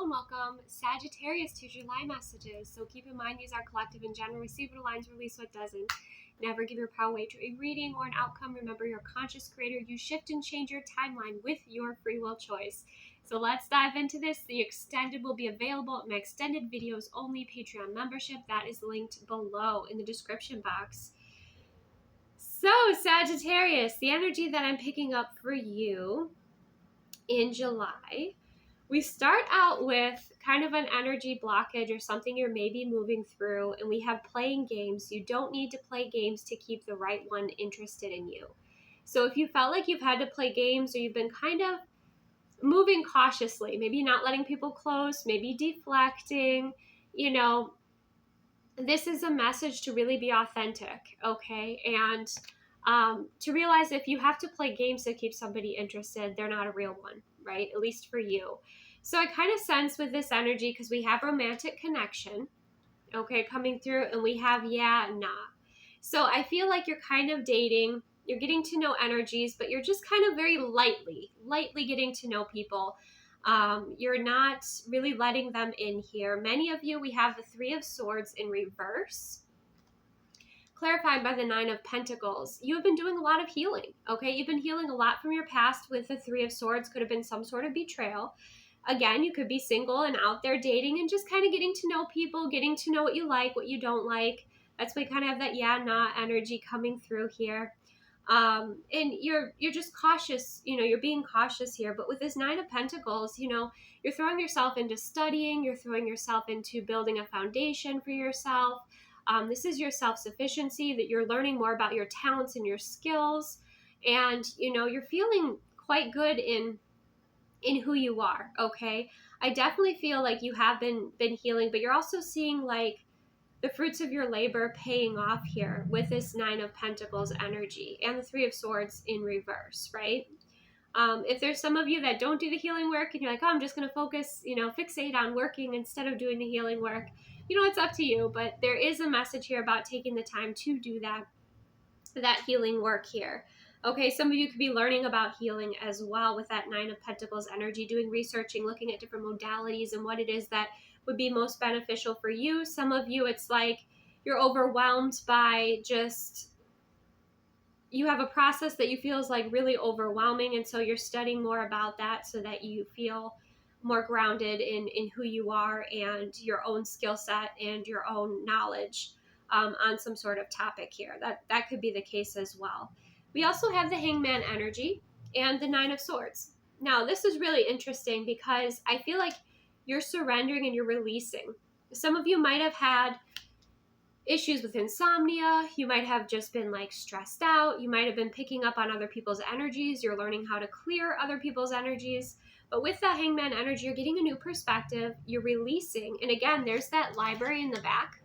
welcome. Sagittarius to July messages. So keep in mind these are collective in general. Receive what aligns, release what doesn't. Never give your power away to a reading or an outcome. Remember, you're a conscious creator. You shift and change your timeline with your free will choice. So let's dive into this. The extended will be available in my extended videos only Patreon membership. That is linked below in the description box. So Sagittarius, the energy that I'm picking up for you in July, we start out with kind of an energy blockage or something you're maybe moving through, and we have playing games. You don't need to play games to keep the right one interested in you. So if you felt like you've had to play games or you've been kind of moving cautiously, maybe not letting people close, maybe deflecting, this is a message to really be authentic, okay? And to realize if you have to play games to keep somebody interested, they're not a real one, right? At least for you. So I kind of sense with this energy, because we have romantic connection, okay, coming through, and we have yeah, nah. So I feel like you're kind of dating, you're getting to know energies, but you're just kind of very lightly getting to know people. You're not really letting them in here. Many of you, we have the Three of Swords in reverse, clarified by the Nine of Pentacles. You have been doing a lot of healing, okay? You've been healing a lot from your past with the Three of Swords. Could have been some sort of betrayal. Again, you could be single and out there dating and just kind of getting to know people, getting to know what you like, what you don't like. That's why you kind of have that yeah, nah energy coming through here. And you're just cautious, you're being cautious here. But with this Nine of Pentacles, you're throwing yourself into studying, you're throwing yourself into building a foundation for yourself. This is your self-sufficiency, that you're learning more about your talents and your skills. And, you're feeling quite good in who you are, okay? I definitely feel like you have been healing, but you're also seeing like the fruits of your labor paying off here with this Nine of Pentacles energy and the Three of Swords in reverse, right? If there's some of you that don't do the healing work and you're like, oh, I'm just going to focus, fixate on working instead of doing the healing work, it's up to you. But there is a message here about taking the time to do that healing work here. Okay, some of you could be learning about healing as well with that Nine of Pentacles energy, doing researching, looking at different modalities and what it is that would be most beneficial for you. Some of you, it's like you're overwhelmed by just, you have a process that you feel is like really overwhelming, and so you're studying more about that so that you feel more grounded in who you are and your own skill set and your own knowledge on some sort of topic here. That could be the case as well. We also have the Hangman energy and the Nine of Swords. Now, this is really interesting because I feel like you're surrendering and you're releasing. Some of you might have had issues with insomnia. You might have just been like stressed out. You might have been picking up on other people's energies. You're learning how to clear other people's energies. But with that Hangman energy, you're getting a new perspective. You're releasing. And again, there's that library in the back.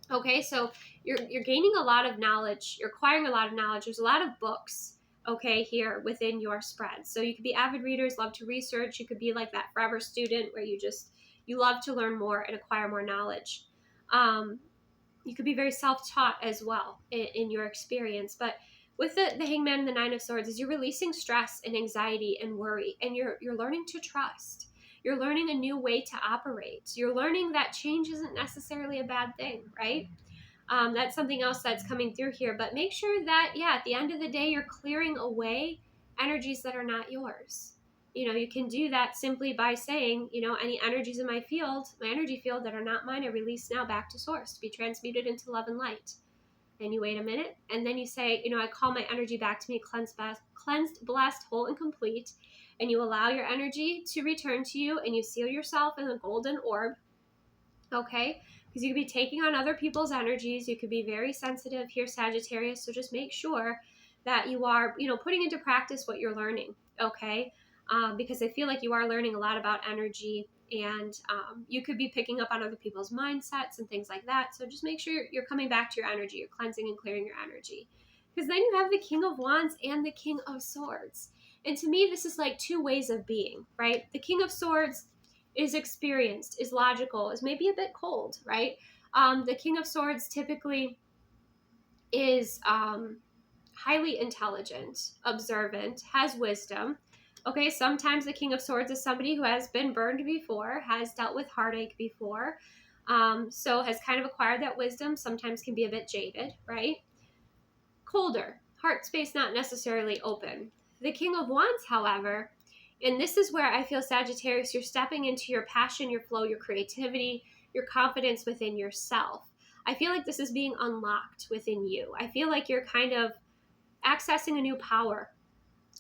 Okay, so you're gaining a lot of knowledge. You're acquiring a lot of knowledge. There's a lot of books, okay, here within your spread. So you could be avid readers, love to research. You could be like that forever student where you love to learn more and acquire more knowledge. You could be very self-taught as well in your experience. But with the Hangman and the Nine of Swords, is you're releasing stress and anxiety and worry, and you're learning to trust. You're learning a new way to operate. You're learning that change isn't necessarily a bad thing, right? That's something else that's coming through here. But make sure that, at the end of the day, you're clearing away energies that are not yours. You can do that simply by saying, any energies in my energy field that are not mine, I release now back to source to be transmuted into love and light. And you wait a minute, and then you say, I call my energy back to me, cleansed, blessed, whole, and complete. And you allow your energy to return to you, and you seal yourself in a golden orb, okay? Because you could be taking on other people's energies. You could be very sensitive here, Sagittarius, so just make sure that you are, putting into practice what you're learning, okay? Because I feel like you are learning a lot about energy, and you could be picking up on other people's mindsets and things like that. So just make sure you're coming back to your energy. You're cleansing and clearing your energy. Because then you have the King of Wands and the King of Swords. And to me, this is like two ways of being, right? The King of Swords is experienced, is logical, is maybe a bit cold, right? The King of Swords typically is highly intelligent, observant, has wisdom, Okay, sometimes the King of Swords is somebody who has been burned before, has dealt with heartache before, so has kind of acquired that wisdom, sometimes can be a bit jaded, right? Colder, heart space not necessarily open. The King of Wands, however, and this is where I feel, Sagittarius, you're stepping into your passion, your flow, your creativity, your confidence within yourself. I feel like this is being unlocked within you. I feel like you're kind of accessing a new power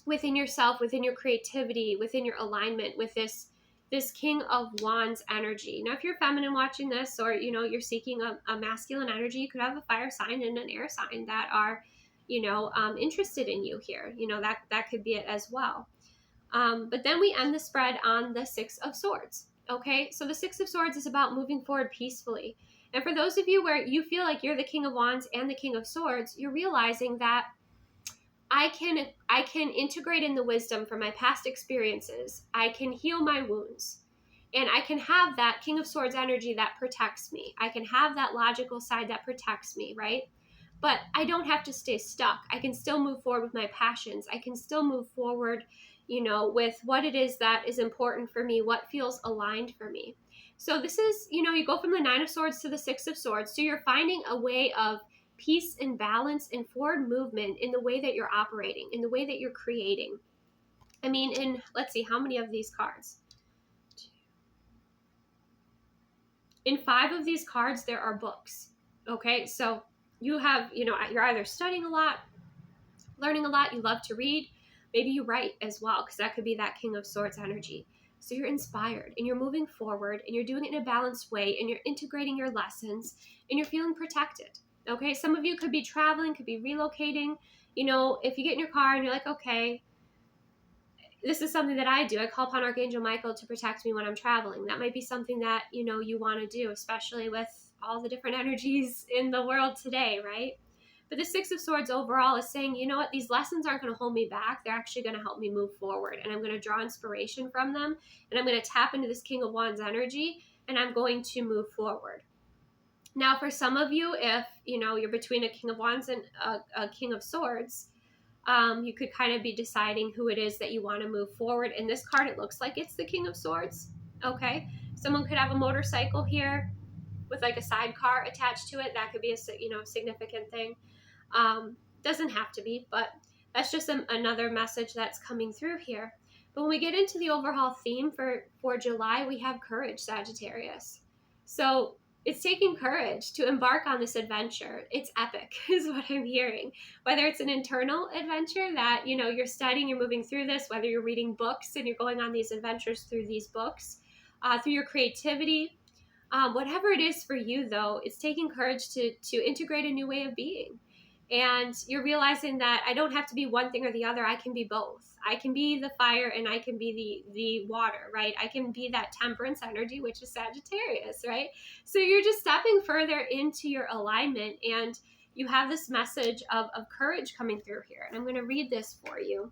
within yourself, within your creativity, within your alignment with this King of Wands energy. Now, if you're feminine watching this, or you're seeking a masculine energy, you could have a fire sign and an air sign that are interested in you here. That could be it as well. But then we end the spread on the Six of Swords. Okay, so the Six of Swords is about moving forward peacefully. And for those of you where you feel like you're the King of Wands and the King of Swords, you're realizing that I can integrate in the wisdom from my past experiences. I can heal my wounds. And I can have that King of Swords energy that protects me. I can have that logical side that protects me, right? But I don't have to stay stuck. I can still move forward with my passions. I can still move forward, with what it is that is important for me, what feels aligned for me. So this is, you go from the Nine of Swords to the Six of Swords. So you're finding a way of peace and balance and forward movement in the way that you're operating, in the way that you're creating. I mean, let's see, how many of these cards? In 5 of these cards, there are books. Okay, so you have, you're either studying a lot, learning a lot, you love to read, maybe you write as well, because that could be that King of Swords energy. So you're inspired and you're moving forward and you're doing it in a balanced way and you're integrating your lessons and you're feeling protected. Okay, some of you could be traveling, could be relocating. If you get in your car and you're like, okay, this is something that I do. I call upon Archangel Michael to protect me when I'm traveling. That might be something that, you want to do, especially with all the different energies in the world today, right? But the Six of Swords overall is saying, you know what, these lessons aren't going to hold me back. They're actually going to help me move forward. And I'm going to draw inspiration from them. And I'm going to tap into this King of Wands energy. And I'm going to move forward. Now, for some of you, if, you're between a King of Wands and a King of Swords, you could kind of be deciding who it is that you want to move forward. In this card, it looks like it's the King of Swords. Okay. Someone could have a motorcycle here with like a sidecar attached to it. That could be a significant thing. Doesn't have to be, but that's just another message that's coming through here. But when we get into the overall theme for July, we have courage, Sagittarius. So it's taking courage to embark on this adventure. It's epic is what I'm hearing. Whether it's an internal adventure that, you're studying, you're moving through this, whether you're reading books and you're going on these adventures through these books, through your creativity, whatever it is for you, though, it's taking courage to integrate a new way of being. And you're realizing that I don't have to be one thing or the other. I can be both. I can be the fire and I can be the water, right? I can be that temperance energy, which is Sagittarius, right? So you're just stepping further into your alignment and you have this message of courage coming through here. And I'm going to read this for you.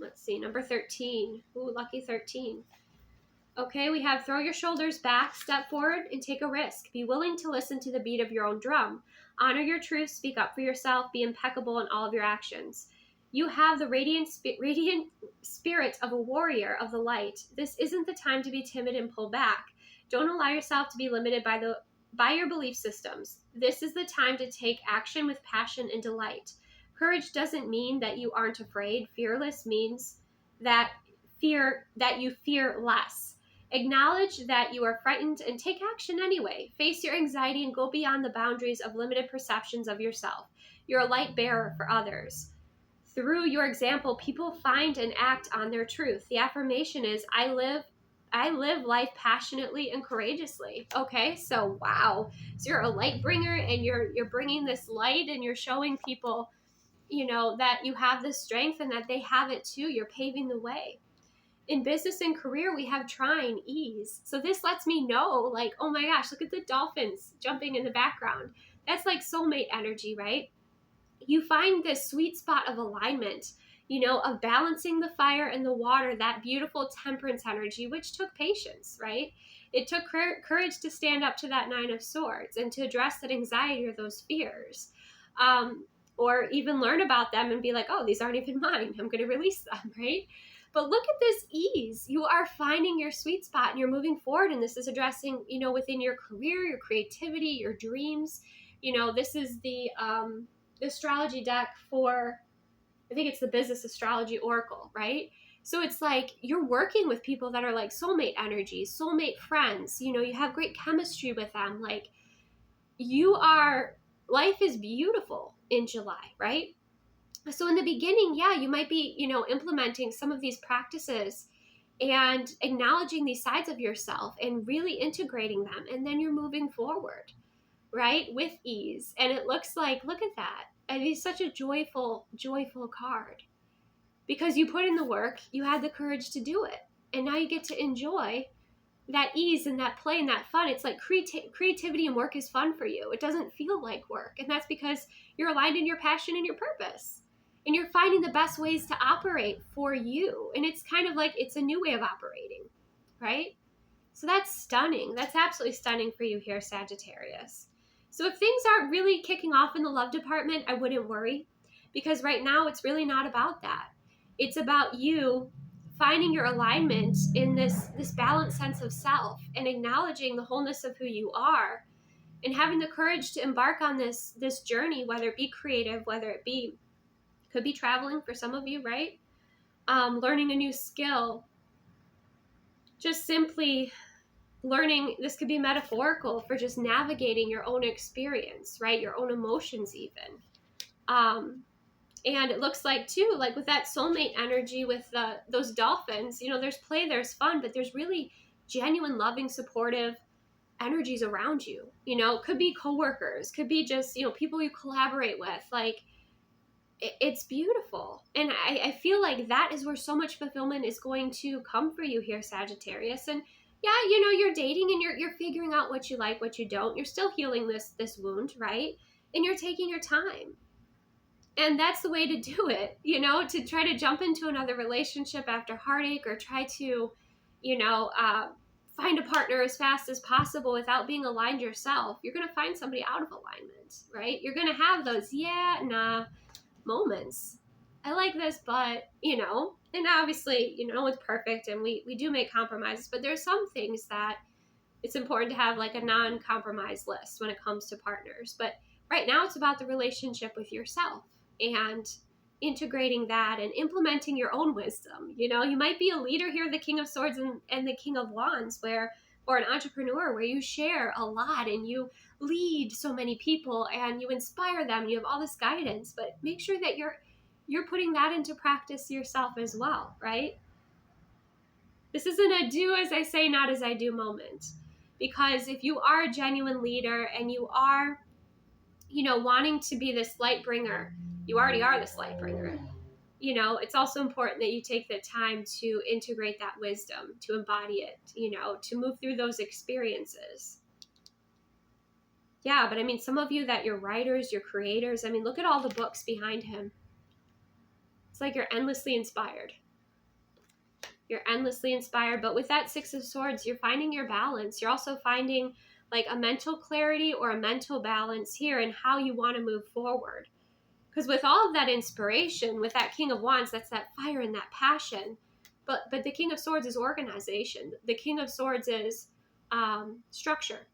Let's see, number 13. Ooh, lucky 13. Okay, we have throw your shoulders back, step forward, and take a risk. Be willing to listen to the beat of your own drum. Honor your truth, speak up for yourself, be impeccable in all of your actions. You have the radiant spirit of a warrior of the light. This isn't the time to be timid and pull back. Don't allow yourself to be limited by your belief systems. This is the time to take action with passion and delight. Courage doesn't mean that you aren't afraid. Fearless means that you fear less. Acknowledge that you are frightened and take action anyway. Face your anxiety and go beyond the boundaries of limited perceptions of yourself. You're a light bearer for others. Through your example, people find and act on their truth. The affirmation is, I live life passionately and courageously. Okay, so wow. So you're a light bringer and you're bringing this light and you're showing people, that you have this strength and that they have it too. You're paving the way. In business and career, we have trine, ease. So this lets me know, like, oh my gosh, look at the dolphins jumping in the background. That's like soulmate energy, right? You find this sweet spot of alignment, of balancing the fire and the water, that beautiful temperance energy, which took patience, right? It took courage to stand up to that Nine of Swords and to address that anxiety or those fears. or even learn about them and be like, oh, these aren't even mine. I'm going to release them, right? But look at this ease. You are finding your sweet spot and you're moving forward. And this is addressing, within your career, your creativity, your dreams. This is the astrology deck for, I think it's the Business Astrology Oracle, right? So it's like you're working with people that are like soulmate energy, soulmate friends. You have great chemistry with them. Like life is beautiful in July, right? So in the beginning, yeah, you might be, implementing some of these practices and acknowledging these sides of yourself and really integrating them. And then you're moving forward, right? With ease. And it looks like, look at that. And it's such a joyful, joyful card because you put in the work, you had the courage to do it. And now you get to enjoy that ease and that play and that fun. It's like creativity and work is fun for you. It doesn't feel like work. And that's because you're aligned in your passion and your purpose. And you're finding the best ways to operate for you. And it's kind of like it's a new way of operating, right? So that's stunning. That's absolutely stunning for you here, Sagittarius. So if things aren't really kicking off in the love department, I wouldn't worry, because right now it's really not about that. It's about you finding your alignment in this balanced sense of self and acknowledging the wholeness of who you are and having the courage to embark on this journey, whether it be creative, whether it be, could be traveling for some of you, right? Learning a new skill, just simply learning. This could be metaphorical for just navigating your own experience, right? Your own emotions even. And it looks like too, like with that soulmate energy with those dolphins, there's play, there's fun, but there's really genuine, loving, supportive energies around you. Could be coworkers, could be just, people you collaborate with. Like it's beautiful. And I feel like that is where so much fulfillment is going to come for you here, Sagittarius. And yeah, you're dating and you're figuring out what you like, what you don't. You're still healing this wound, right? And you're taking your time. And that's the way to do it, to try to jump into another relationship after heartache or try to, find a partner as fast as possible without being aligned yourself. You're going to find somebody out of alignment, right? You're going to have those, yeah, nah moments. I like this, but, and obviously, it's perfect and we do make compromises, but there's some things that it's important to have like a non-compromise list when it comes to partners. But right now it's about the relationship with yourself and integrating that and implementing your own wisdom. You might be a leader here, the King of Swords and the King of Wands, or an entrepreneur where you share a lot and you lead so many people and you inspire them. You have all this guidance, but make sure that you're putting that into practice yourself as well, right? This isn't a do as I say, not as I do moment. Because if you are a genuine leader and you are, wanting to be this light bringer, you already are this light bringer. It's also important that you take the time to integrate that wisdom, to embody it, to move through those experiences. Yeah, but I mean, some of you that you're writers, you're creators, I mean, look at all the books behind him. It's like you're endlessly inspired. You're endlessly inspired, but with that Six of Swords, you're finding your balance. You're also finding like a mental clarity or a mental balance here in how you want to move forward. Because with all of that inspiration, with that King of Wands, that's that fire and that passion. But the King of Swords is organization. The King of Swords is structure,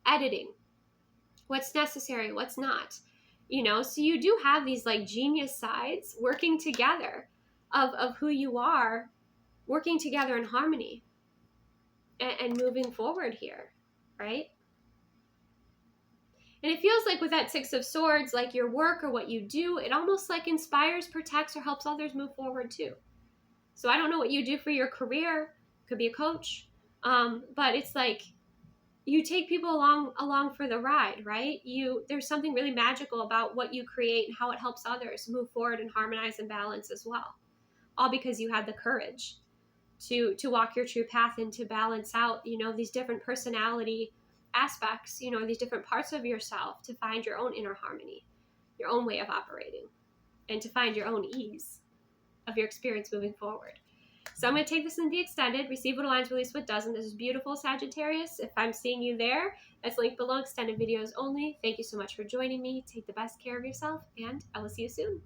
editing, what's necessary, what's not, so you do have these like genius sides working together of who you are, working together in harmony and moving forward here, right? And it feels like with that Six of Swords, like your work or what you do, it almost like inspires, protects, or helps others move forward too. So I don't know what you do for your career. Could be a coach. But it's like you take people along for the ride, right? There's something really magical about what you create and how it helps others move forward and harmonize and balance as well. All because you had the courage to walk your true path and to balance out, these different personality aspects, these different parts of yourself to find your own inner harmony, your own way of operating, and to find your own ease of your experience moving forward. So I'm going to take this in the extended, receive what aligns, release what doesn't. This is beautiful, Sagittarius. If I'm seeing you there, that's linked below, extended videos only. Thank you so much for joining me. Take the best care of yourself, and I will see you soon.